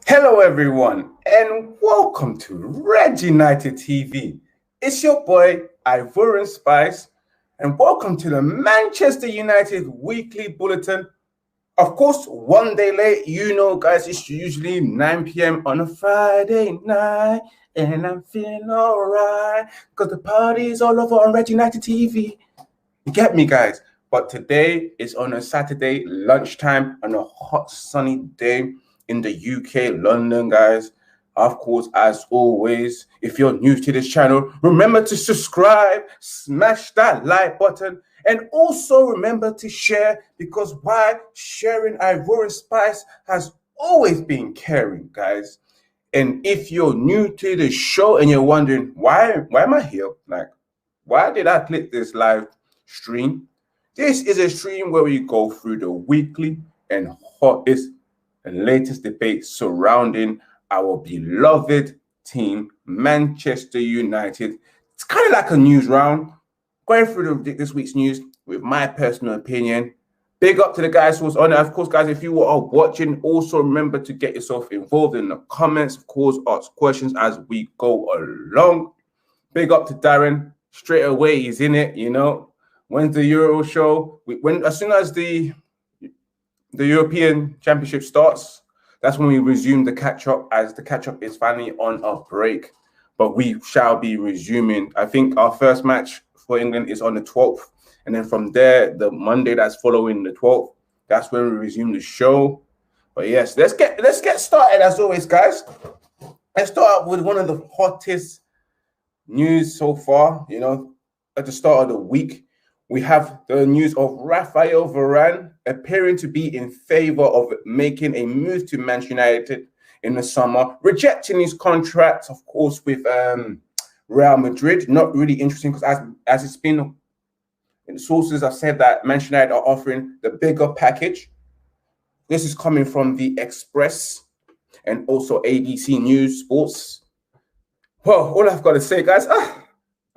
Hello, everyone, and welcome to Red United TV. It's your boy, Ivorian Spice, and welcome to the Manchester United Weekly Bulletin. Of course, one day late, guys, it's usually 9 p.m. on a Friday night, and I'm feeling all right because the party's all over on Red United TV. You get me, guys? But today is on a Saturday lunchtime on a hot, sunny day in the UK, London, guys. Of course, as always, if you're new to this channel, remember to subscribe, smash that like button, and also remember to share, because why? Sharing Ivorian Spice has always been caring, guys. And if you're new to the show and you're wondering, why am I here? Like, why did I click this live stream? This is a stream where we go through the weekly and hottest and latest debate surrounding our beloved team, Manchester United. It's kind of like a news round, going through this week's news with my personal opinion. Big up to the guys who was on it. Of course, guys, if you are watching, also remember to get yourself involved in the comments. Of course, ask questions as we go along. Big up to Darren. Straight away, he's in it, When's the Euro show? As soon as the European Championship starts, that's when we resume the catch-up, as the catch-up is finally on a break. But we shall be resuming. I think our first match for England is on the 12th. And then from there, the Monday that's following the 12th, that's when we resume the show. But yes, let's get started as always, guys. Let's start with one of the hottest news so far, at the start of the week. We have the news of Raphael Varane appearing to be in favor of making a move to Manchester United in the summer, rejecting his contract, of course, with Real Madrid. Not really interesting because as it's been, in sources have said that Manchester United are offering the bigger package. This is coming from the Express and also ABC News Sports. Well, all I've got to say, guys,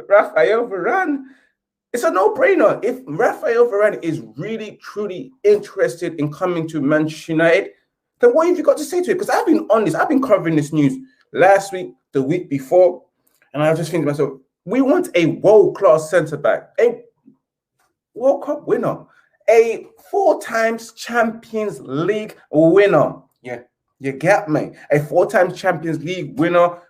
Raphael Varane, it's a no-brainer. If Raphael Varane is really, truly interested in coming to Manchester United, then what have you got to say to it? Because I've been on this. I've been covering this news last week, the week before, and I was just thinking to myself, we want a world-class centre-back, a World Cup winner, a 4-time Champions League winner. Yeah, you get me? A 4-time Champions League winner,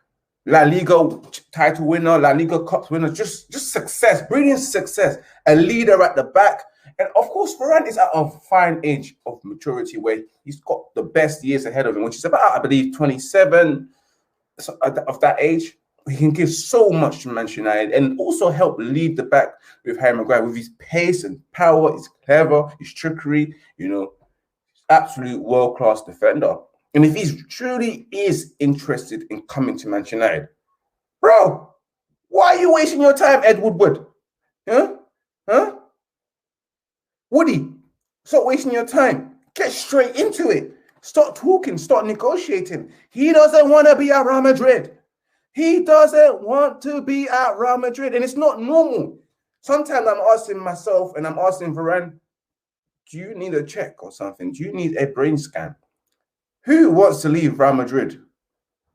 La Liga title winner, La Liga Cup winner, just success, brilliant success, a leader at the back. And of course, Varane is at a fine age of maturity where he's got the best years ahead of him, which is about, I believe, 27 of that age. He can give so much to Manchester United and also help lead the back with Harry Maguire with his pace and power, his clever, his trickery, absolute world-class defender. And if he truly is interested in coming to Manchester United, bro, why are you wasting your time, Ed Woodward? Huh? Woody, stop wasting your time. Get straight into it. Start talking, start negotiating. He doesn't want to be at Real Madrid. He doesn't want to be at Real Madrid, and it's not normal. Sometimes I'm asking myself, and I'm asking Varane, do you need a check or something? Do you need a brain scan? Who wants to leave Real Madrid?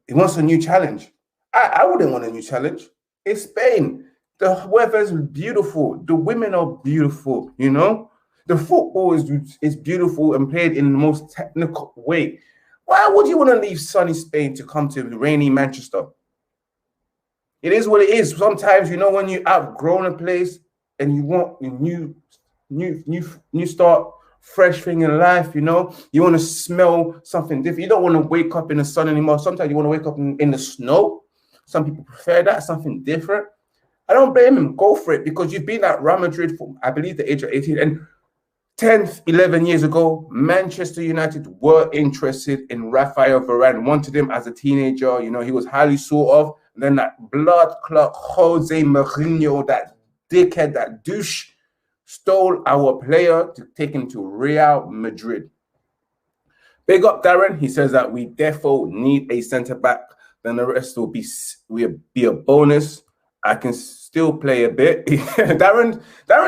He wants a new challenge. I wouldn't want a new challenge. It's Spain. The weather's beautiful. The women are beautiful, The football is beautiful and played in the most technical way. Why would you want to leave sunny Spain to come to rainy Manchester? It is what it is. Sometimes, when you outgrown a place and you want a new start, fresh thing in life, you want to smell something different. You don't want to wake up in the sun anymore. Sometimes you want to wake up in the snow. Some people prefer that, something different. I don't blame him. Go for it, because you've been at Real Madrid for, I believe, the age of 18. And 10, 11 years ago, Manchester United were interested in Raphael Varane, wanted him as a teenager. He was highly sought of. And then that blood clot Jose Mourinho, that dickhead, that douche, stole our player to take him to Real Madrid. Big up Darren. He says that we therefore need a centre-back. Then the rest will be a bonus. I can still play a bit. Darren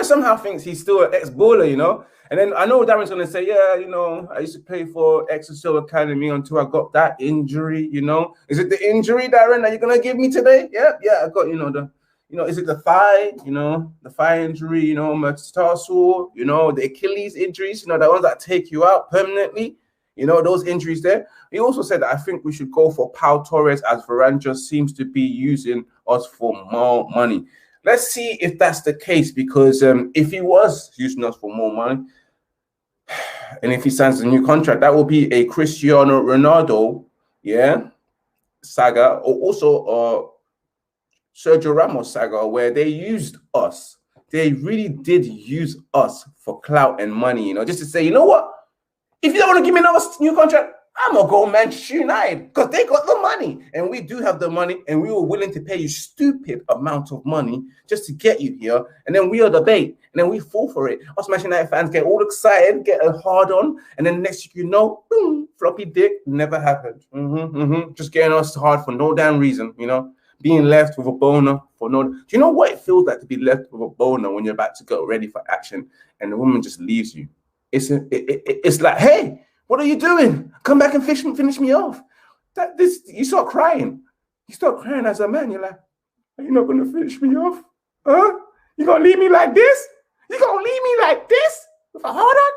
somehow thinks he's still an ex-baller, you know. And then I know Darren's going to say, yeah, you know, I used to play for Exeter Academy until I got that injury, you know. Is it the injury, Darren, that you're going to give me today? Yeah, I got, is it the thigh, the thigh injury, metatarsal, the Achilles injuries, the ones that take you out permanently, those injuries there. He also said that I think we should go for Pau Torres as Varane just seems to be using us for more money. Let's see if that's the case, because if he was using us for more money, and if he signs a new contract, that will be a Cristiano Ronaldo, saga, or also Sergio Ramos saga, where they used us. They really did use us for clout and money, just to say, you know what? If you don't want to give me another new contract, I'm going to go Manchester United, because they got the money. And we do have the money, and we were willing to pay you stupid amount of money just to get you here. And then we are the bait, and then we fall for it. Us Manchester United fans get all excited, get a hard on, and then next thing you know, boom, floppy dick, never happened. Just getting us hard for no damn reason, being left with a boner for no. Do you know what it feels like to be left with a boner when you're about to go ready for action and the woman just leaves you? It's like, hey, what are you doing? Come back and finish me off. You start crying. You start crying as a man. You're like, are you not going to finish me off? Huh? You going to leave me like this? You going to leave me like this? With a hard on?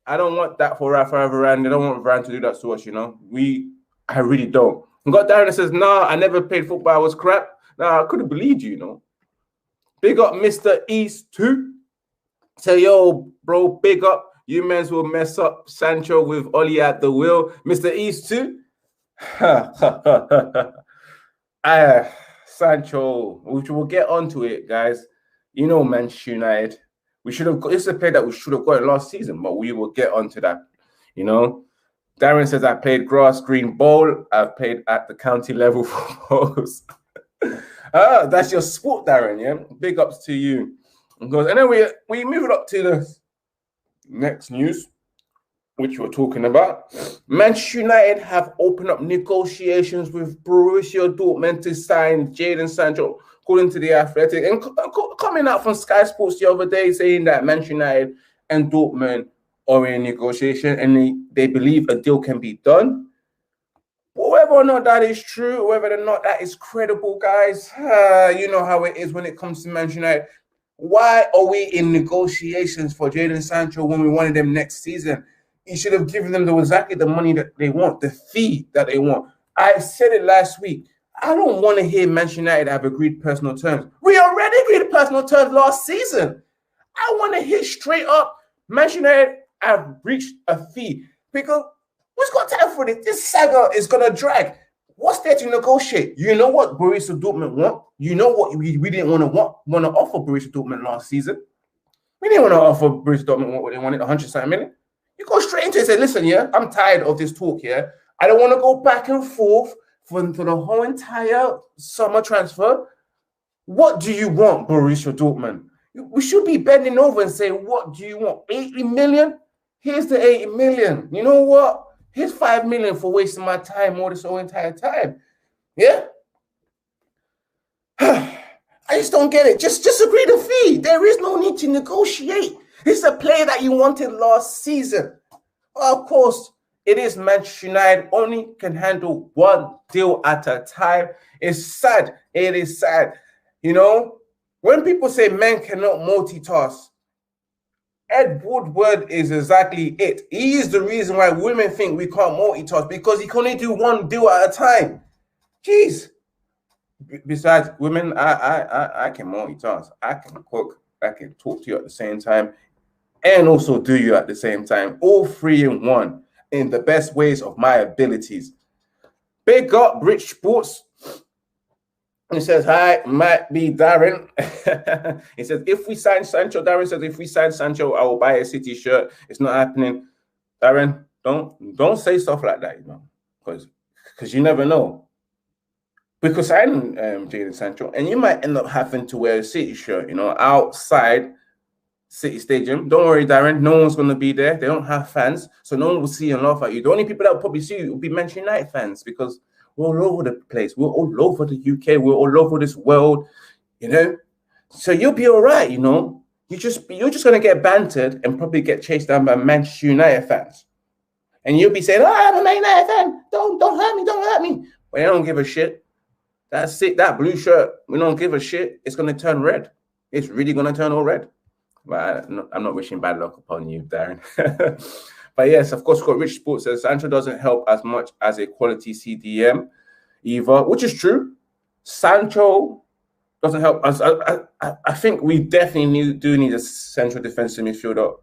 I don't want that for Varane. I don't want Varane to do that to us, I really don't. And got Darren that says, nah, I never played football. I was crap. Nah, I could have believed you, Big up Mr. East too. Say, yo, bro, big up. You men will mess up Sancho with Oli at the wheel. Mr. East too. Sancho, which we'll get onto it, guys. Manchester United. We should have got, this is a player that we should have got last season, but we will get onto that. Darren says, I played grass green bowl. I've played at the county level for balls. That's your sport, Darren, yeah? Big ups to you. And then we move it up to the next news, which we're talking about. Manchester United have opened up negotiations with Borussia Dortmund to sign Jadon Sancho, according to The Athletic. And coming out from Sky Sports the other day saying that Manchester United and Dortmund are in negotiation and they believe a deal can be done. Whether or not that is true, whether or not that is credible, guys, you know how it is when it comes to Manchester United. Why are we in negotiations for Jadon Sancho when we wanted them next season? You should have given them exactly the money that they want, the fee that they want. I said it last week. I don't want to hear Manchester United have agreed personal terms. We already agreed personal terms last season. I want to hear straight up Manchester United have reached a fee, because who's got time for this? This saga is going to drag. What's there to negotiate? You know what Borussia Dortmund want? You know what we didn't want to offer Borussia Dortmund last season? We didn't want to offer Borussia Dortmund what they wanted, 100 million. You go straight into it and say, listen, I'm tired of this talk here. I don't want to go back and forth for the whole entire summer transfer. What do you want, Borussia Dortmund? We should be bending over and say, what do you want? 80 million? Here's the 80 million. You know what? Here's 5 million for wasting my time all this whole entire time. Yeah? I just don't get it. Just agree the fee. There is no need to negotiate. This is a player that you wanted last season. Well, of course, it is Manchester United only can handle one deal at a time. It's sad. It is sad. When people say men cannot multitask, Ed Woodward is exactly it. He is the reason why women think we can't multitask, because he can only do one deal at a time. Jeez. Besides women, I can multitask. I can cook. I can talk to you at the same time and also do you at the same time. All three in one, in the best ways of my abilities. Big up Rich Sports. He says, hi, might be Darren. He says, if we sign Sancho, Darren says, if we sign Sancho, I will buy a City shirt. It's not happening. Darren, don't say stuff like that, because you never know. Because I'm Jadon Sancho, and you might end up having to wear a City shirt, outside City Stadium. Don't worry, Darren, no one's going to be there. They don't have fans, so no one will see and laugh at you. The only people that will probably see you will be Manchester United fans, because we're all over the place. We're all over the UK. We're all over this world. you know. So you'll be all right, you know. You're just gonna get bantered and probably get chased down by Manchester United fans. And you'll be saying, "Oh, I'm a Man United fan. Don't hurt me, don't hurt me." But they don't give a shit. That's it. That blue shirt, we don't give a shit. It's gonna turn red. It's really gonna turn all red. But I'm not wishing bad luck upon you, Darren. But yes, of course, got Rich Sports says Sancho doesn't help as much as a quality CDM either, which is true. Sancho doesn't help us. I think we definitely do need a central defensive midfielder,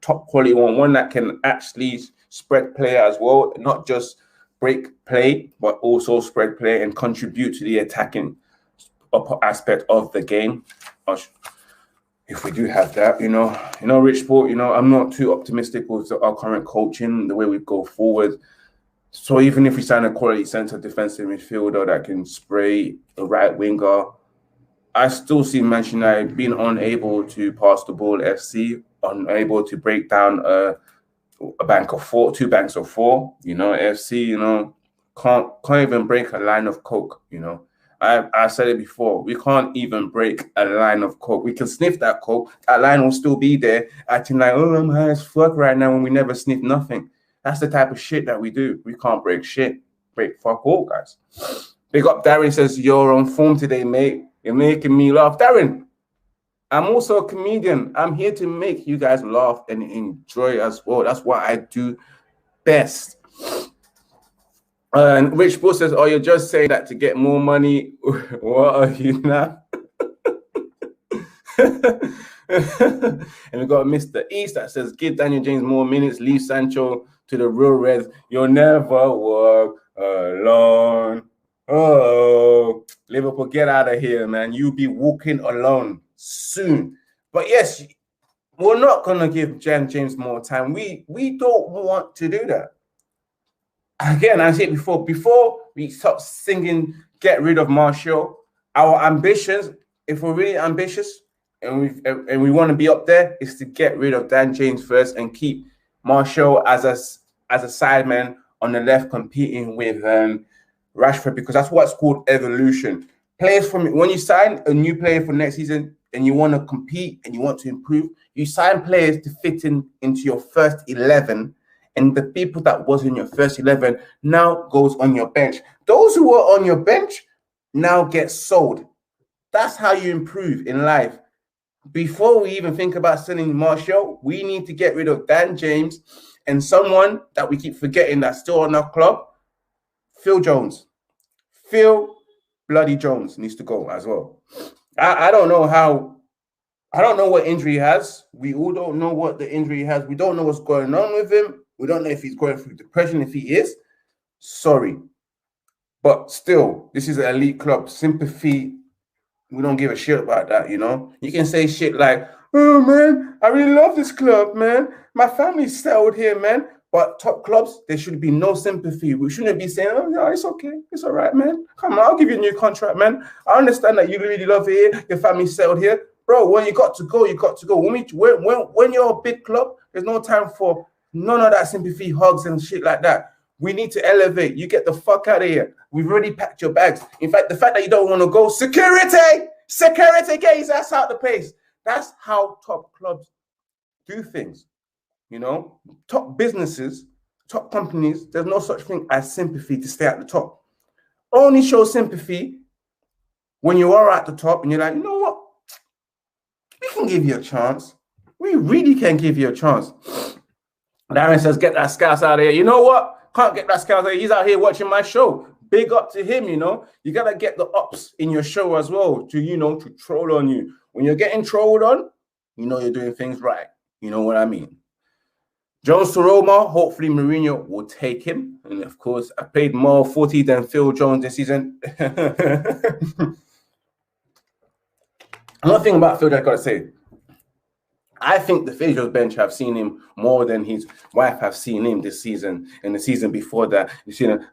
top quality one that can actually spread play as well, not just break play, but also spread play and contribute to the attacking aspect of the game. If we do have that, you know, Rich Sport, you know, I'm not too optimistic with our current coaching, the way we go forward. So even if we sign a quality centre defensive midfielder that can spray a right winger, I still see Manchester United being unable to pass the ball, FC, unable to break down a bank of four, 2 banks of 4. You know, FC, you know, can't even break a line of coke, you know. I said it before. We can't even break a line of coke. We can sniff that coke. That line will still be there, acting like, oh, I'm high as fuck right now when we never sniff nothing. That's the type of shit that we do. We can't break shit. Break fuck all, guys. Big up Darren says, you're on form today, mate. You're making me laugh. Darren, I'm also a comedian. I'm here to make you guys laugh and enjoy as well. That's what I do best. And Rich Bull says, oh, you're just saying that to get more money. What are you now? And we got Mr. East that says, give Daniel James more minutes, leave Sancho to the real Reds. You'll never walk alone. Oh, Liverpool, get out of here, man. You'll be walking alone soon. But yes, we're not going to give Jan James more time. We don't want to do that. Again, I said before we stop singing, get rid of Martial, our ambitions, if we're really ambitious and we want to be up there, is to get rid of Dan James first and keep Martial as a sideman on the left competing with Rashford, because that's what's called evolution. Players when you sign a new player for next season and you want to compete and you want to improve, you sign players to fit into your first 11. And the people that was in your first 11 now goes on your bench. Those who were on your bench now get sold. That's how you improve in life. Before we even think about selling Martial, we need to get rid of Dan James and someone that we keep forgetting that's still on our club, Phil Jones. Phil bloody Jones needs to go as well. I don't know what injury he has. We all don't know what the injury he has. We don't know what's going on with him. We don't know if he's going through depression. If he is, sorry. But still, this is an elite club. Sympathy, we don't give a shit about that, you know? You can say shit like, oh, man, I really love this club, man. My family's settled here, man. But top clubs, there should be no sympathy. We shouldn't be saying, oh, no, it's okay. It's all right, man. Come on, I'll give you a new contract, man. I understand that you really love it here. Your family's settled here. Bro, when you got to go, you got to go. When you're a big club, there's no time for none of that sympathy, hugs and shit like that. We need to elevate. You get the fuck out of here. We've already packed your bags. In fact, the fact that you don't want to go, security, get his ass out of the place. That's how top clubs do things. You know, top businesses, top companies, there's no such thing as sympathy to stay at the top. Only show sympathy when you are at the top and you're like, you know what? We can give you a chance. We really can give you a chance. Darren says, get that Scouse out of here. You know what? Can't get that Scouse out of here. He's out here watching my show. Big up to him, you know. You got to get the ops in your show as well to, you know, to troll on you. When you're getting trolled on, you know you're doing things right. You know what I mean? Jones to Roma, hopefully Mourinho will take him. And of course, I paid more 40 than Phil Jones this season. Another thing about Phil that I got to say, I think the physio bench have seen him more than his wife have seen him this season and the season before that.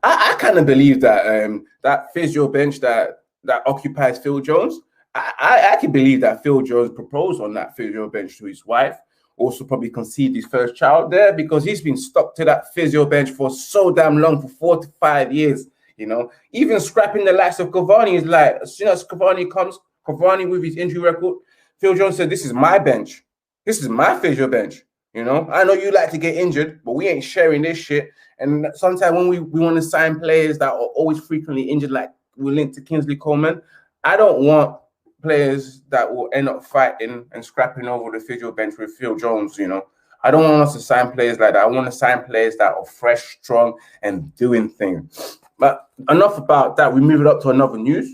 I kind of believe that that physio bench that occupies Phil Jones, I can believe that Phil Jones proposed on that physio bench to his wife. Also probably conceived his first child there because he's been stuck to that physio bench for so damn long, for 4 to 5 years, you know. Even scrapping the likes of Cavani is like, as soon as Cavani comes, Cavani with his injury record. Phil Jones said, "This is my bench. This is my physio bench." You know, I know you like to get injured, but we ain't sharing this shit. And sometimes when we want to sign players that are always frequently injured, like we're linked to Kingsley Coleman, I don't want players that will end up fighting and scrapping over the physio bench with Phil Jones, you know. I don't want us to sign players like that. I want to sign players that are fresh, strong, and doing things. But enough about that. We move it up to another news.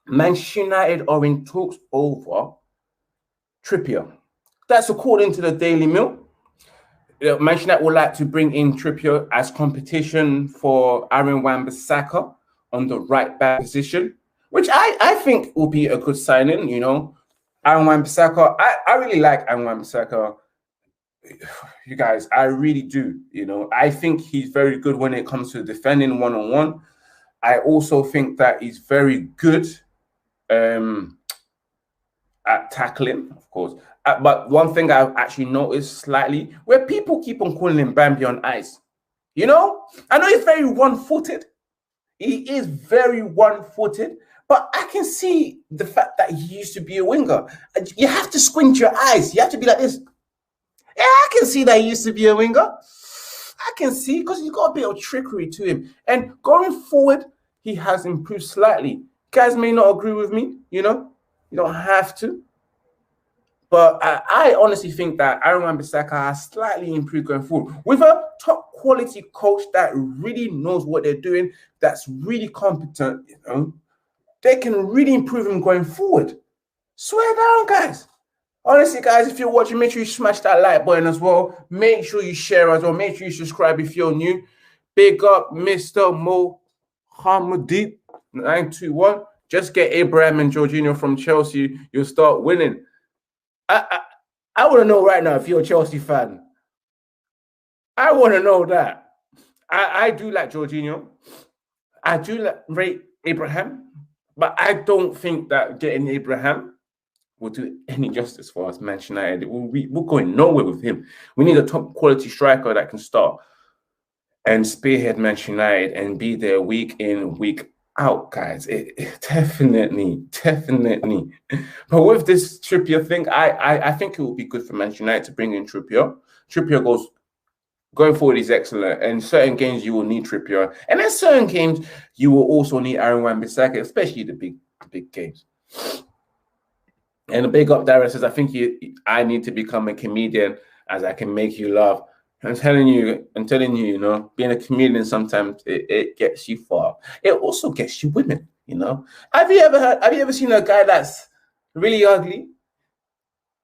Manchester United are in talks over Trippier. That's according to the Daily Mail. Manchester United would like to bring in Trippier as competition for Aaron Wan-Bissaka on the right back position, which I think will be a good signing, you know. Aaron Wan-Bissaka, I really like Aaron Wan-Bissaka. You guys, I really do, you know. I think he's very good when it comes to defending one-on-one. I also think that he's very good at tackling, of course. But one thing I've actually noticed slightly, where people keep on calling him Bambi on ice. You know, I know he's very one-footed. He is very one-footed, but I can see the fact that he used to be a winger. You have to squint your eyes. You have to be like this. Yeah, I can see that he used to be a winger. I can see, because he's got a bit of trickery to him. And going forward, he has improved slightly. Guys may not agree with me, you know. You don't have to. But I honestly think that Aaron Wan-Bissaka has slightly improved going forward. With a top quality coach that really knows what they're doing, that's really competent, you know, they can really improve him going forward. Swear down, guys. Honestly, guys, if you're watching, make sure you smash that like button as well. Make sure you share as well. Make sure you subscribe if you're new. Big up Mr. Mohammadi 921. Just get Abraham and Jorginho from Chelsea. You'll start winning. I want to know right now if you're a Chelsea fan. I want to know that. I do like Jorginho. I do rate Abraham. But I don't think that getting Abraham will do any justice for us, Manchester United. We're going nowhere with him. We need a top quality striker that can start and spearhead Manchester United and be there week in, week out, guys. It definitely. But with this Trippier thing, I think it will be good for Manchester United to bring in Trippier. Trippier going forward is excellent. And certain games you will need Trippier, and in certain games you will also need Aaron Wan-Bissaka, especially the big games. And a big up Darren says, I think I need to become a comedian as I can make you laugh. I'm telling you, you know, being a comedian sometimes it gets you far. It also gets you women, you know. Have you ever seen a guy that's really ugly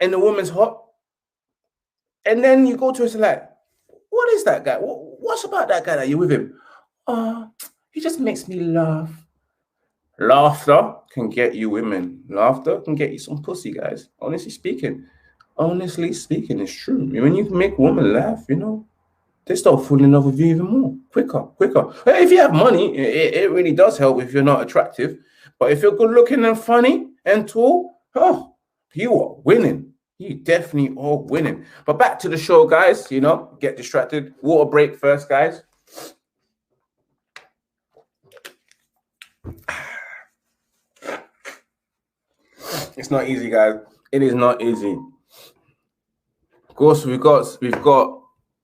and the woman's hot? And then you go to us like, what is that guy? What's about that guy that you're with him? Oh, he just makes me laugh. Laughter can get you women. Laughter can get you some pussy, guys. Honestly speaking, it's true. When you make women laugh, you know, they start falling in love with you even more, quicker. If you have money, it really does help if you're not attractive. But if you're good looking and funny and tall, oh, you are winning. You definitely are winning. But back to the show, guys. You know, get distracted. Water break first, guys. It's not easy, guys. It is not easy. Of course, we've got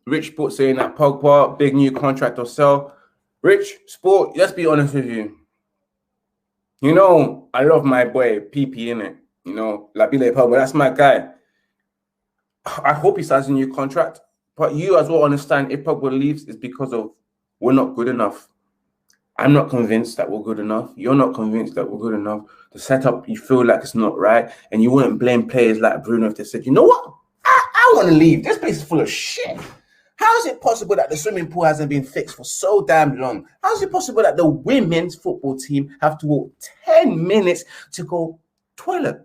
Rich Sport saying that Pogba, big new contract or sell. Rich Sport, let's be honest with you. You know, I love my boy PP, innit? You know, Labile Pogba, that's my guy. I hope he signs a new contract. But you as well understand if Pogba leaves, it's because of we're not good enough. I'm not convinced that we're good enough. You're not convinced that we're good enough. The setup, you feel like it's not right. And you wouldn't blame players like Bruno if they said, you know what? I want to leave. This place is full of shit. How is it possible that the swimming pool hasn't been fixed for so damn long? How is it possible that the women's football team have to walk 10 minutes to go toilet?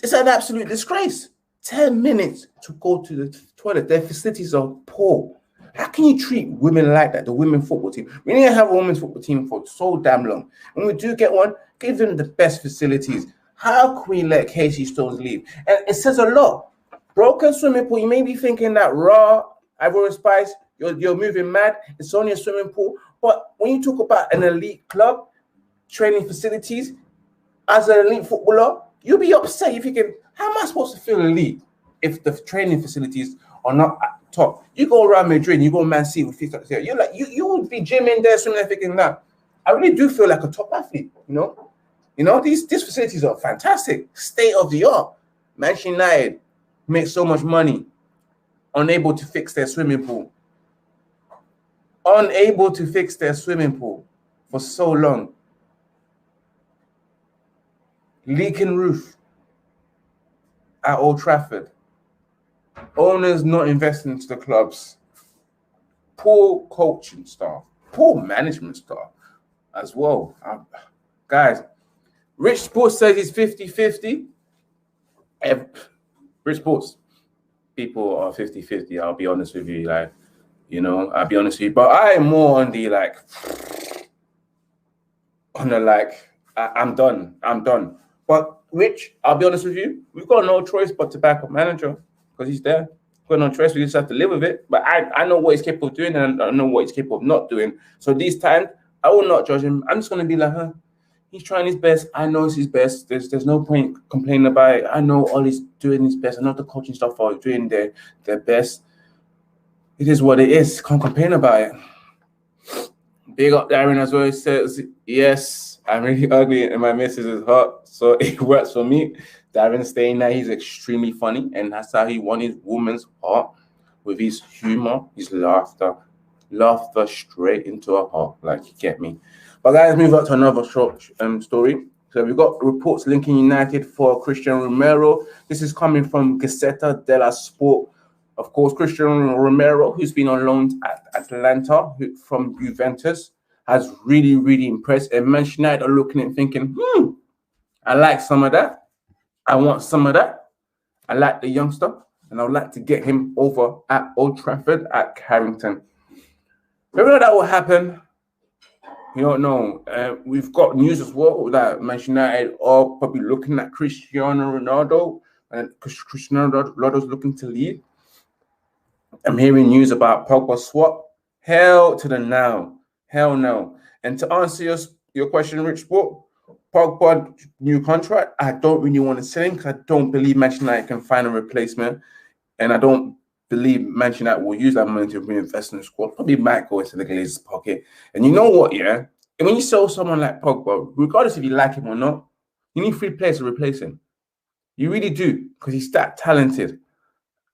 It's an absolute disgrace. 10 minutes to go to the toilet. Their facilities are poor. How can you treat women like that, the women's football team? We need to have a women's football team for so damn long. When we do get one, give them the best facilities. How can we let Casey Stones leave? And it says a lot. Broken swimming pool, you may be thinking that raw, Ivory Spice, you're moving mad. It's only a swimming pool. But when you talk about an elite club, training facilities, as an elite footballer, you'll be upset. You're thinking, how am I supposed to feel elite if the training facilities are not at top? You go around Madrid, you go Man City with feet there. You're like, you would be gymming there, swimming there, thinking that. I really do feel like a top athlete, you know? You know, these facilities are fantastic, state of the art. Manchester United make so much money, unable to fix their swimming pool. Unable to fix their swimming pool for so long. Leaking roof at Old Trafford. Owners not investing into the clubs. Poor coaching staff. Poor management staff as well. Guys, Rich Sports says he's 50-50. Rich Sports people are 50-50. I'll be honest with you. Like, you know, I'll be honest with you. But I am more on the I'm done. But Rich, I'll be honest with you, we've got no choice but to back up manager because he's there. We've got no choice. We just have to live with it. But I know what he's capable of doing and I know what he's capable of not doing. So these times, I will not judge him. I'm just going to be like, he's trying his best. I know it's his best. There's no point complaining about it. I know Ollie's doing his best. I know the coaching staff are doing their best. It is what it is. Can't complain about it. Big up Darren as well. He says, yes, I'm really ugly and my missus is hot. So it works for me. Darren saying that he's extremely funny and that's how he won his woman's heart with his humor, his laughter straight into her heart. Like, you get me. But guys, move on to another short story. So we've got reports linking United for Cristiano Romero. This is coming from Gazzetta dello Sport. Of course, Cristiano Romero, who's been on loan at Atalanta from Juventus, has really, really impressed. And Manchester United are looking and thinking, I like some of that. I want some of that. I like the youngster, and I would like to get him over at Old Trafford at Carrington. Whether that will happen, you don't know. We've got news as well that Manchester United are probably looking at Cristiano Ronaldo, and Cristiano Ronaldo's looking to leave. I'm hearing news about Pogba swap. Hell to the no. Hell no. And to answer your question, Rich Sport, Pogba new contract, I don't really want to sell him because I don't believe Manchester United can find a replacement. And I don't believe Manchester United will use that money to reinvest in the squad. Probably might go into the Glazers' pocket. And you know what, yeah? And when you sell someone like Pogba, regardless if you like him or not, you need 3 players to replace him. You really do, because he's that talented.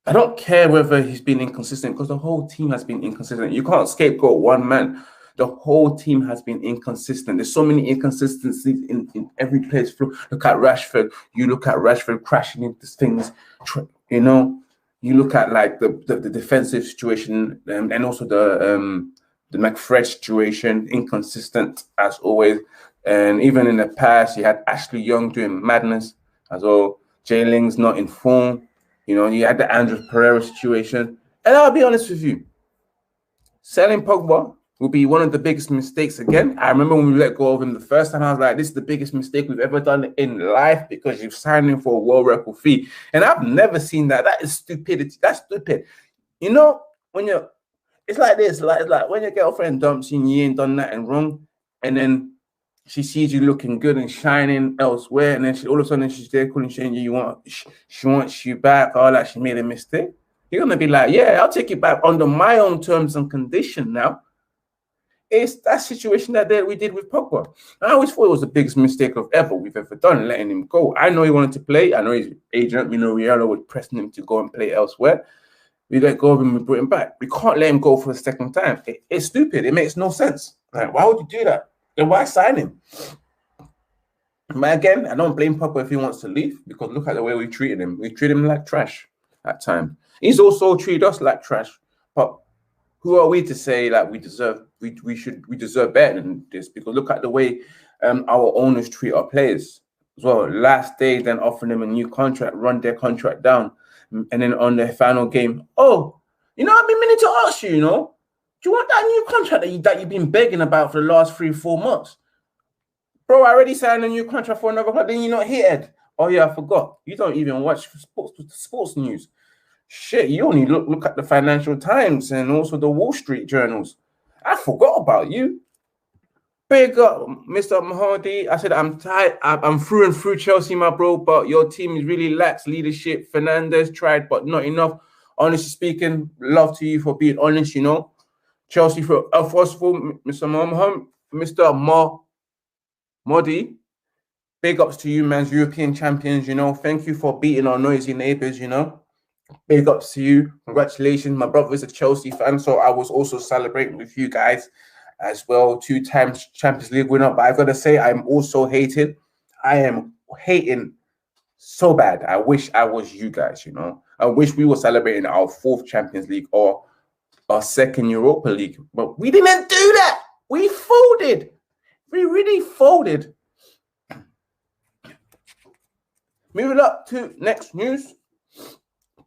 I don't care whether he's been inconsistent because the whole team has been inconsistent. You can't scapegoat one man. The whole team has been inconsistent. There's so many inconsistencies in every place. Look at Rashford. You look at Rashford crashing into things. You know, you look at like the defensive situation and also the McFred situation, inconsistent as always. And even in the past, you had Ashley Young doing madness as well. Jay Ling's not in form. You know, you had the Andrew Pereira situation. And I'll be honest with you, selling Pogba will be one of the biggest mistakes again. I remember when we let go of him the first time, I was like, this is the biggest mistake we've ever done in life because you've signed him for a world record fee. And I've never seen that. That is stupidity. That's stupid. You know, it's like this, like when your girlfriend dumps you and you ain't done nothing wrong, and then she sees you looking good and shining elsewhere, and then all of a sudden she's there calling you, she wants you back, all that, she made a mistake. You're going to be like, yeah, I'll take you back under my own terms and conditions now. It's that situation that we did with Pogba. I always thought it was the biggest mistake we've ever done, letting him go. I know he wanted to play. I know his agent, Riello, was pressing him to go and play elsewhere. We let go of him, we brought him back. We can't let him go for the second time. It's stupid. It makes no sense. Like, why would you do that? Then why sign him? But again, I don't blame Pogba if he wants to leave because look at the way we treated him. We treated him like trash at times. He's also treated us like trash. But who are we to say that we deserve better than this? Because look at the way our owners treat our players as well. Last day, then offering them a new contract, run their contract down, and then on their final game, I've been meaning to ask you, do you want that new contract that you've been begging about for the last 3-4 months? Bro, I already signed a new contract for another club, then you're not here. Oh yeah, I forgot. You don't even watch sports news. Shit, you only look at the Financial Times and also the Wall Street journals. I forgot about you. Big up, Mr. Mahdi. I said I'm tired. I'm through and through Chelsea, my bro. But your team really lacks leadership. Fernandes tried, but not enough. Honestly speaking, love to you for being honest. Chelsea for forceful, Mr. Mahdi, Mr. Mahdi. Big ups to you, man's European champions. Thank you for beating our noisy neighbors. Big ups to you. Congratulations. My brother is a Chelsea fan, so I was also celebrating with you guys as well. 2 times Champions League winner. But I've got to say, I'm also hated. I am hating so bad. I wish I was you guys, I wish we were celebrating our 4th Champions League or our 2nd Europa League. But we didn't do that. We folded. We really folded. Moving up to next news.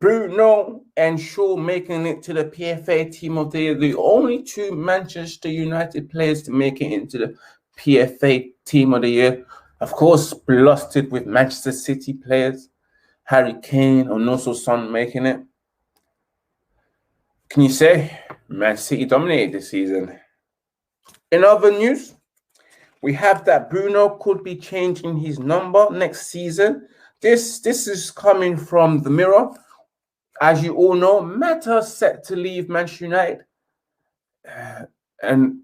Bruno and Shaw making it to the PFA Team of the Year. The only 2 Manchester United players to make it into the PFA Team of the Year. Of course, blasted with Manchester City players. Harry Kane and also Son making it. Can you say Man City dominated this season? In other news, we have that Bruno could be changing his number next season. This is coming from the Mirror. As you all know, Mata set to leave Manchester United. And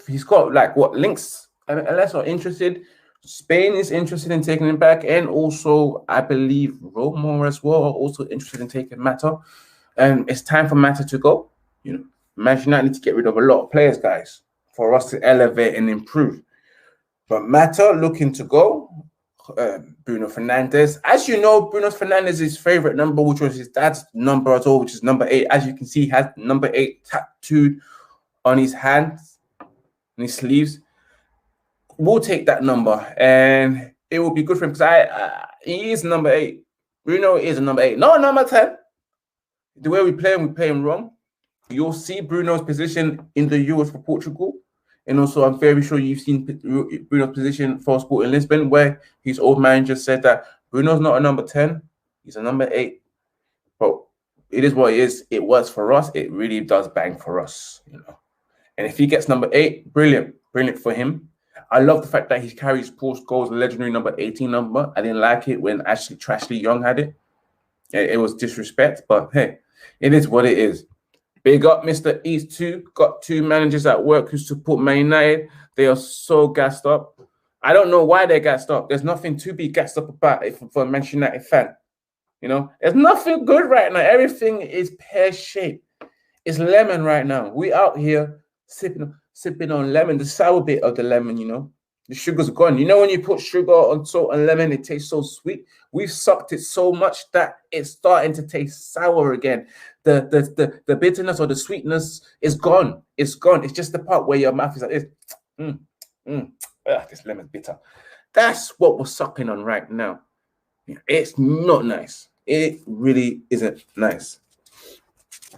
he's got links, unless are interested. Spain is interested in taking him back. And also, I believe Roma as well are also interested in taking Mata. And it's time for Mata to go. Manchester United need to get rid of a lot of players, guys, for us to elevate and improve. But Mata looking to go. Bruno Fernandes. As you know, Bruno Fernandes' favorite number, which was his dad's number as well, which is number 8. As you can see, he has number 8 tattooed on his hands and his sleeves. We'll take that number, and it will be good for him because he is number 8. Bruno is a number 8, not number 10. The way we play him wrong. You'll see Bruno's position in the Euros for Portugal. And also, I'm very sure you've seen Bruno's position for Sporting Lisbon, where his old manager said that Bruno's not a number 10, he's a number 8. But it is what it is. It works for us. It really does bang for us, And if he gets number 8, brilliant for him. I love the fact that he carries Paul Scholes' legendary number 18 number. I didn't like it when Ashley Trashley Young had it. It was disrespect, but hey, it is what it is. Big up Mr. East 2. Got 2 managers at work who support Man United. They are so gassed up. I don't know why they're gassed up. There's nothing to be gassed up about it for a Manchester United fan. There's nothing good right now. Everything is pear-shaped. It's lemon right now. We out here sipping on lemon, the sour bit of the lemon, The sugar's gone. When you put sugar on salt and lemon, it tastes so sweet. We've sucked it so much that it's starting to taste sour again. The bitterness or the sweetness is gone. It's gone. It's just the part where your mouth is like this. This lemon's bitter. That's what we're sucking on right now. It's not nice. It really isn't nice.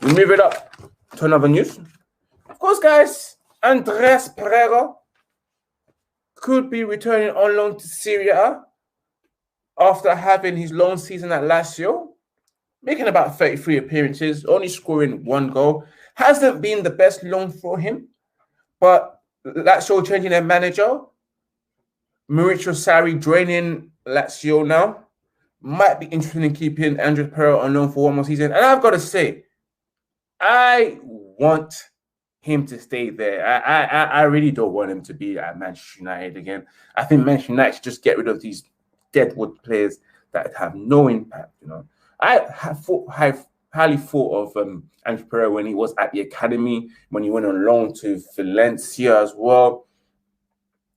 We move it up to another news. Of course, guys, Andres Pereira could be returning on loan to Serie A after having his loan season at Lazio, making about 33 appearances, only scoring 1 goal. Hasn't been the best loan for him, but Lazio changing their manager. Maurizio Sarri joining Lazio now. Might be interested in keeping Andres Pereira on loan for 1 more season. And I've got to say, I want him to stay there. I really don't want him to be at Manchester United again. I think Manchester United should just get rid of these deadwood players that have no impact. I have highly thought of Andres Pereira when he was at the academy, when he went on loan to Valencia as well.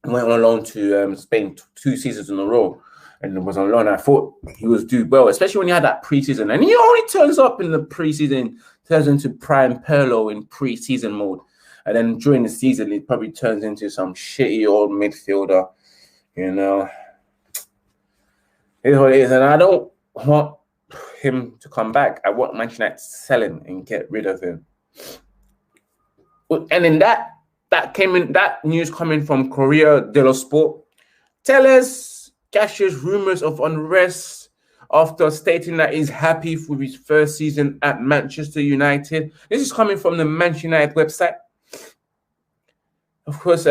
He went on loan to Spain 2 seasons in a row, and was on loan. I thought he was doing well, especially when he had that preseason. And he only turns up in the preseason, turns into prime Pirlo in preseason mode. And then during the season, he probably turns into some shitty old midfielder. It's what it is. And I don't want him to come back. I want Manchester United to sell him and get rid of him. And in that news coming from Corriere dello Sport. Telles gashes rumors of unrest after stating that he's happy with his first season at Manchester United. This is coming from the Manchester United website. Of course,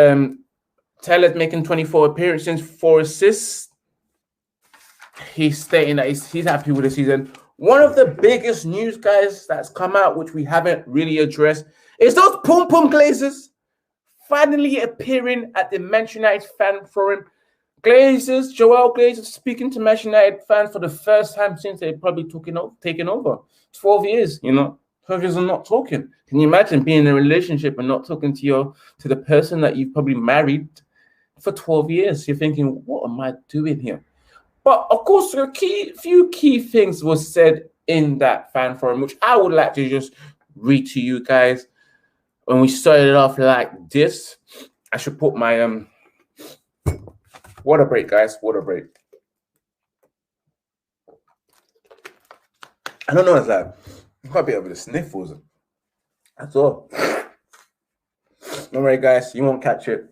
Taylor's making 24 appearances, 4 assists. He's stating that he's happy with the season. One of the biggest news, guys, that's come out, which we haven't really addressed, is those Pum Pum Glazers finally appearing at the Manchester United fan forum. Glazers, Joel Glazers, speaking to Manchester United fans for the first time since they've probably taken over. 12 years, 12 years of not talking. Can you imagine being in a relationship and not talking to the person that you've probably married for 12 years? You're thinking, what am I doing here? But of course, a few key things was said in that fan forum, which I would like to just read to you guys. When we started off like this, I should put my water break, guys. Water break. I don't know. It's like I got a bit of the sniffles. That's all. Don't worry, guys. You won't catch it.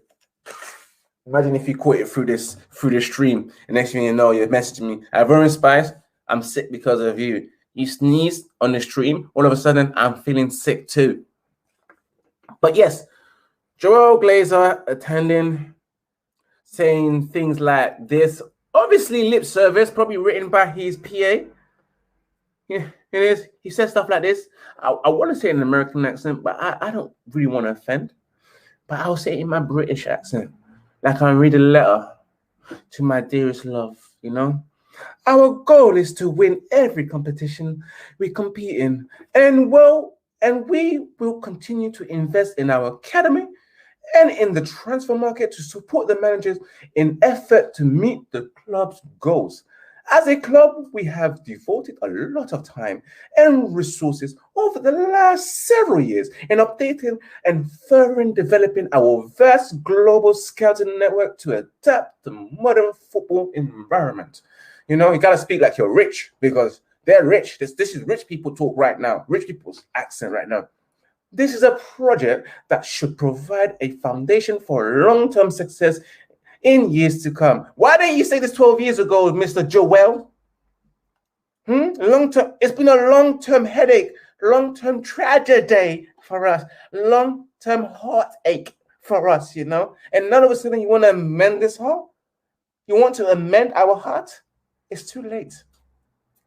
Imagine if you caught it through this stream, and next thing you know, you're messaging me. Ivorian Spice, I'm sick because of you. You sneezed on the stream. All of a sudden, I'm feeling sick too. But yes, Joel Glazer attending, saying things like this. Obviously, lip service, probably written by his PA. Yeah, it is. He says stuff like this. I want to say in an American accent, but I don't really want to offend. But I'll say it in my British accent. Like I read a letter to my dearest love, Our goal is to win every competition we compete in. And we will continue to invest in our academy and in the transfer market to support the managers in effort to meet the club's goals. As a club, we have devoted a lot of time and resources over the last several years in updating and further developing our vast global scouting network to adapt to modern football environment. You got to speak like you're rich because they're rich. This is rich people talk right now, rich people's accent right now. This is a project that should provide a foundation for long-term success in years to come. Why didn't you say this 12 years ago, Mr. Joel? Long-term. It's been a long-term headache, long-term tragedy for us, long-term heartache for us, And none of a sudden you want to amend this heart? You want to amend our heart? It's too late.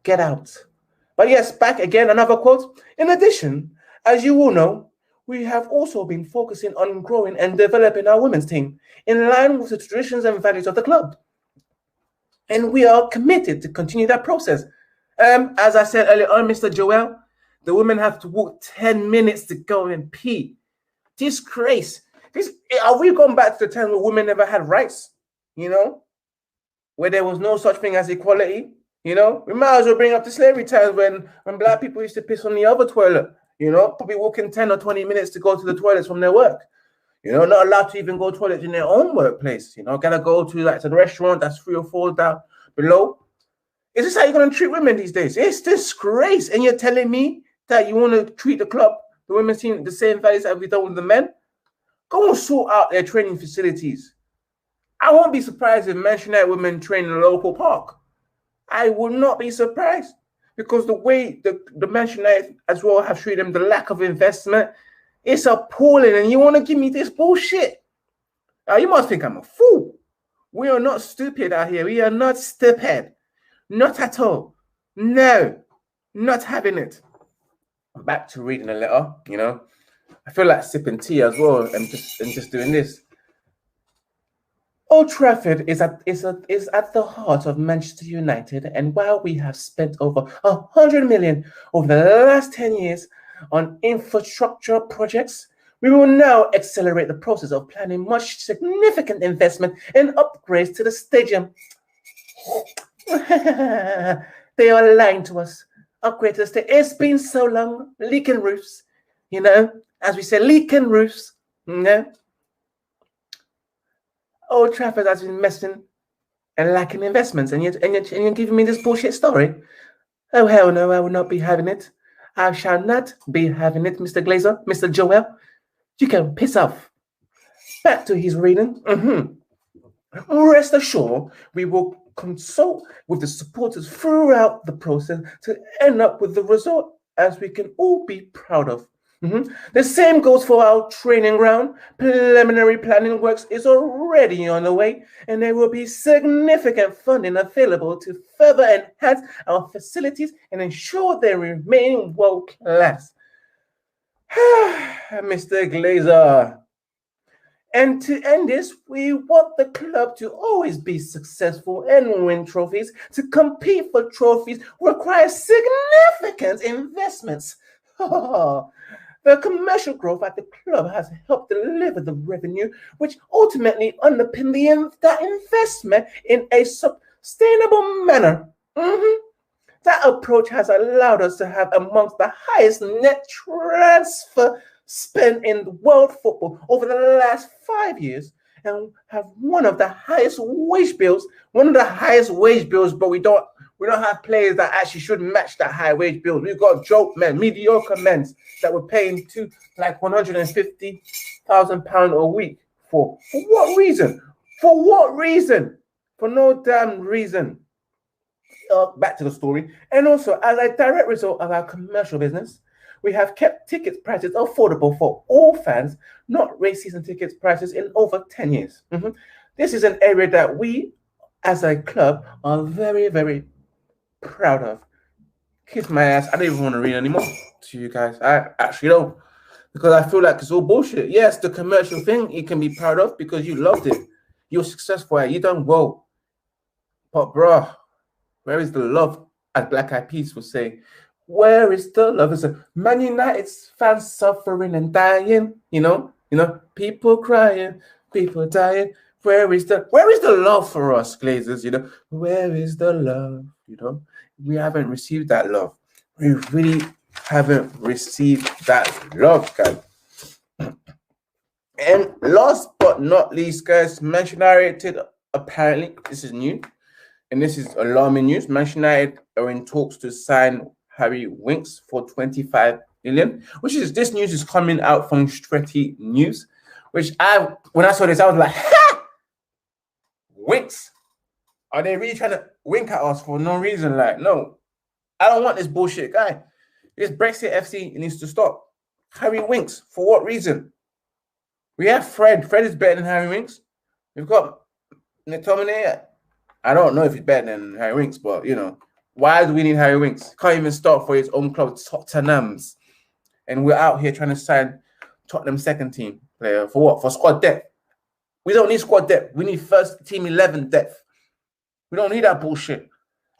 Get out. But yes, back again, another quote. In addition, as you all know, we have also been focusing on growing and developing our women's team in line with the traditions and values of the club. And we are committed to continue that process. As I said earlier on, Mr. Joel, the women have to walk 10 minutes to go and pee. Disgrace. Are we going back to the time where women never had rights? Where there was no such thing as equality? We might as well bring up the slavery times when black people used to piss on the other toilet. Probably walking 10 or 20 minutes to go to the toilets from their work. Not allowed to even go to toilets in their own workplace. Gotta go to the restaurant that's 3 or 4 down below. Is this how you're gonna treat women these days? It's disgrace. And you're telling me that you want to treat the club, the women's team, the same values that we've done with the men? Go and sort out their training facilities. I won't be surprised if Manchester United women train in a local park. I will not be surprised. Because the way the Manchester United as well have treated them, the lack of investment, it's appalling. And you want to give me this bullshit? You must think I'm a fool. We are not stupid out here. We are not stupid. Not at all. No, not having it. Back to reading the letter, I feel like sipping tea as well and just doing this. Old Trafford is at the heart of Manchester United, and while we have spent over 100 million over the last 10 years on infrastructure projects, we will now accelerate the process of planning much significant investment and upgrades to the stadium. They are lying to us. Upgrade to the stadium. It's been so long, leaking roofs, as we say, leaking roofs, Old Trafford has been messing and lacking investments, and you're giving me this bullshit story? Oh, hell no, I will not be having it. I shall not be having it, Mr. Glazer, Mr. Joel. You can piss off. Back to his reading. Rest assured, we will consult with the supporters throughout the process to end up with the result as we can all be proud of. The same goes for our training ground. Preliminary planning works is already on the way, and there will be significant funding available to further enhance our facilities and ensure they remain world class. Mr. Glazer. And to end this, we want the club to always be successful and win trophies. To compete for trophies requires significant investments. The commercial growth at the club has helped deliver the revenue, which ultimately underpin that investment in a sustainable manner. That approach has allowed us to have amongst the highest net transfer spend in world football over the last 5 years, and have one of the highest wage bills. But we don't have players that actually should match that high wage bill. We've got joke men, mediocre men that we're paying to like £150,000 a week for. For what reason? For what reason? For no damn reason. Back to the story. And also, as a direct result of our commercial business, we have kept ticket prices affordable for all fans, not raised season tickets prices in over 10 years. This is an area that we, as a club, are very, very proud of. Kiss my ass. I don't even want to read anymore to you guys. I actually don't. Because I feel like it's all bullshit. Yes, the commercial thing you can be proud of because you loved it. You were successful at it. You done well. But bruh, where is the love? As Black Eyed Peas would say, where is the love? It's a Man United's fans suffering and dying. You know, people crying, people dying. Where is the love for us, Glazers? Where is the love? We haven't received that love. We really haven't received that love, guys. And last but not least, guys, Manchester United, apparently, this is new, and this is alarming news. Manchester United are in talks to sign Harry Winks for 25 million, this news is coming out from Stretty News, when I saw this, I was like, ha! Winks? Are they really trying to wink at us for no reason? Like, no, I don't want this bullshit guy. This Brexit FC needs to stop. Harry Winks, for what reason? We have Fred. Fred is better than Harry Winks. We've got McTominay. I don't know if he's better than Harry Winks, but, why do we need Harry Winks? Can't even start for his own club, Tottenham's. And we're out here trying to sign Tottenham's second team player. For what? For squad depth. We don't need squad depth. We need first team 11 depth. We don't need that bullshit.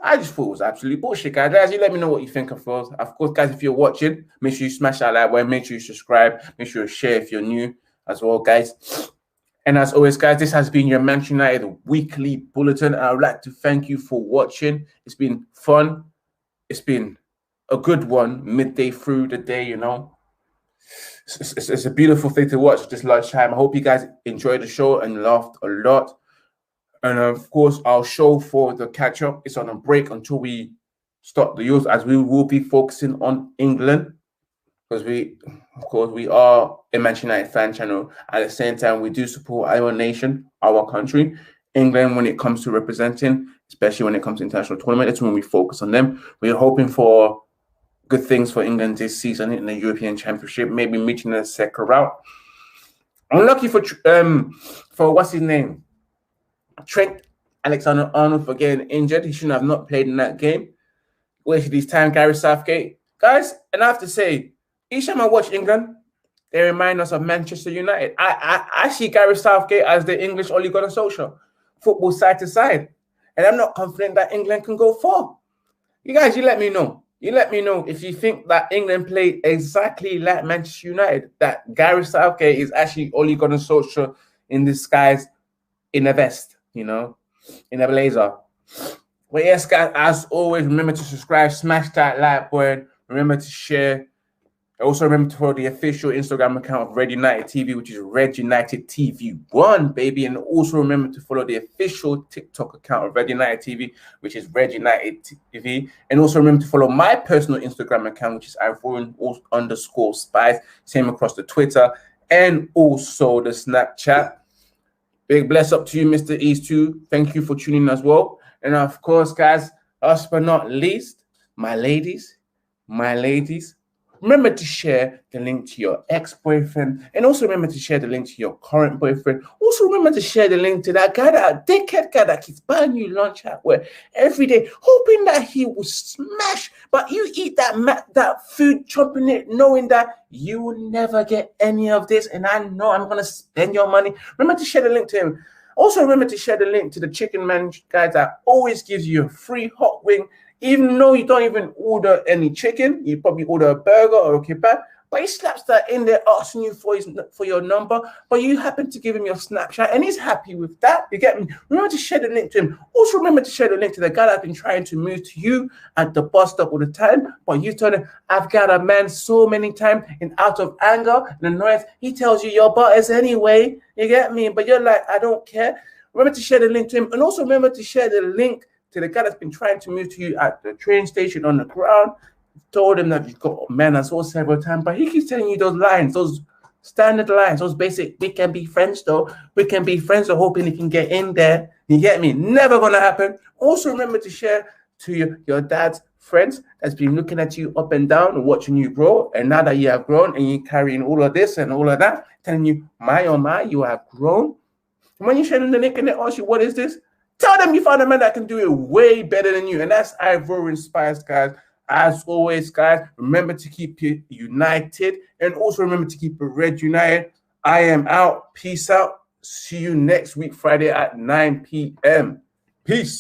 I just thought it was absolutely bullshit, guys. Guys, you let me know what you think of those. Of course, guys, if you're watching, make sure you smash that like button. Make sure you subscribe. Make sure you share if you're new as well, guys. And as always, guys, this has been your Manchester United Weekly Bulletin. I would like to thank you for watching. It's been fun. It's been a good one midday through the day, It's a beautiful thing to watch this lunchtime. I hope you guys enjoyed the show and laughed a lot. And of course, our show for the catch-up is on a break until we start the use, as we will be focusing on England. Because we are a Manchester United fan channel. At the same time, we do support our nation, our country, England, when it comes to representing, especially when it comes to international tournament. That's when we focus on them. We're hoping for good things for England this season in the European Championship, maybe meeting the second round. Unlucky for what's his name? Trent Alexander-Arnold for getting injured. He shouldn't have not played in that game. Wasted his time, Gary Southgate. Guys, and I have to say, each time I watch England, they remind us of Manchester United. I see Gary Southgate as the English Ole Gunnar Solskjaer, football side to side. And I'm not confident that England can go far. You guys, you let me know. You let me know if you think that England played exactly like Manchester United, that Gary Southgate is actually Ole Gunnar Solskjaer in disguise in a vest, in a blazer. But yes, guys, as always, remember to subscribe, smash that like button, remember to share. Also, remember to follow the official Instagram account of Red United TV, which is Red United TV 1, baby. And also remember to follow the official TikTok account of Red United TV, which is Red United TV. And also remember to follow my personal Instagram account, which is _spice. Same across the Twitter and also the Snapchat. Big bless up to you, Mr. East 2. Thank you for tuning in as well. And of course, guys, last but not least, my ladies, Remember to share the link to your ex-boyfriend, and also remember to share the link to your current boyfriend. Also remember to share the link to that guy, that dickhead guy that keeps buying you lunch at work every day, hoping that he will smash, but you eat that food, chopping it, knowing that you will never get any of this, and I know I'm gonna spend your money. Remember to share the link to him. Also remember to share the link to the chicken man guy that always gives you a free hot wing. Even though you don't even order any chicken, you probably order a burger or a kebab, but he slaps that in there asking you for your number, but you happen to give him your Snapchat and he's happy with that. You get me? Remember to share the link to him. Also remember to share the link to the guy that's been trying to move to you at the bus stop all the time, but you told him, I've got a man so many times, and out of anger and annoyance, he tells you your butt is anyway. You get me? But you're like, I don't care. Remember to share the link to him, and also remember to share the link to the guy that's been trying to move to you at the train station on the ground. Told him that you've got a man as well several times, but he keeps telling you those lines, those standard lines, those basic, we can be friends though, hoping he can get in there. You get me? Never gonna happen. Also remember to share to your dad's friends that's been looking at you up and down and watching you grow, and now that you have grown and you're carrying all of this and all of that, telling you, my oh my, you have grown. And when you share them the link and they ask you, what is this? Tell them you found a man that can do it way better than you. And that's Ivorian Spice, guys. As always, guys, remember to keep it united, and also remember to keep it red united. I am out. Peace out. See you next week, Friday at 9 p.m. Peace.